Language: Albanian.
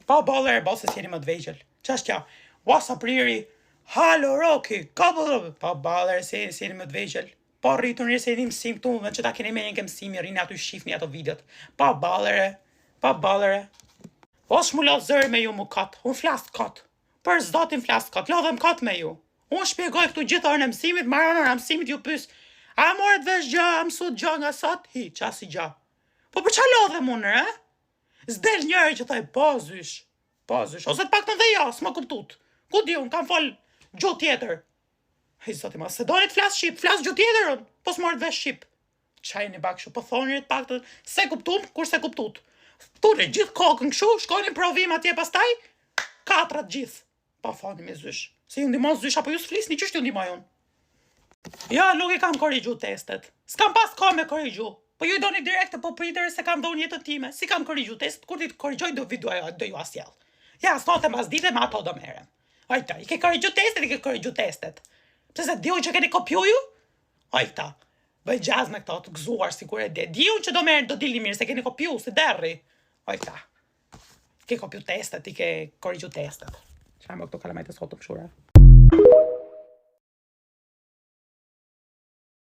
Pa baller, se s'jeni më të vegjël. Qa është kja? Wasa priri, halo Roki, ka baller, pa baller, se jeni më të vegjël. Pa rritur njërë se jeni mësim këtu, dhe që ta keni me një mësimi, rinë aty shifni ato videot. Pa ballere. O shmullat zërë me ju mu katë, unë flasë katë. Për zotin flasë katë, lodhem katë me ju. Unë shpjegoj këtu gjithë orën e mësimit, marrën orën e mësimit ju pys. A morët vesh gjë, a mësut gjë nga sot? Hi, qasi gjë. Po për qa lodhem unë, S'del njëri që thaj, po zysh, ose të pak të dhe ja, s'ma kuptut. Ku di unë, kam fol gjuhë tjetër. Hej, zoti ma, se doni të flas shqip, flas gjuhë tjetër unë, po s'morët vesh shqip. Qaj një bakshu, po thoni të pak të, se kuptun, kur se kuptut. Tune, gjithë kokën këshu, shkojnë në provim atje pastaj, 4 gjithë. Pa fani me zysh. Se ju ndimon zysh, apo ju s'flisni, qështë ju ndimoj unë? Ja, nuk i kam korrigju testet. S'kam pas ka me korrigju. Po ju doni direkte, po pritere se kam dhonë jetën time. Si kam korrigju test, kur ti të korrigjoj do ju asjell. Ja, s'note mas dite, ma ato do merem. Ojta, i ke korrigju testet, Pse se diu që keni kopju ju? Ojta, bëj gjaz me këto të gëzuar, si kur e de. Diu që do merem, do dilni mirë, se keni kopju, si derri. Ojta, i ke kopju testet, i ke korrigju testet. Qa më këto kalamajt e sotë të pëshura?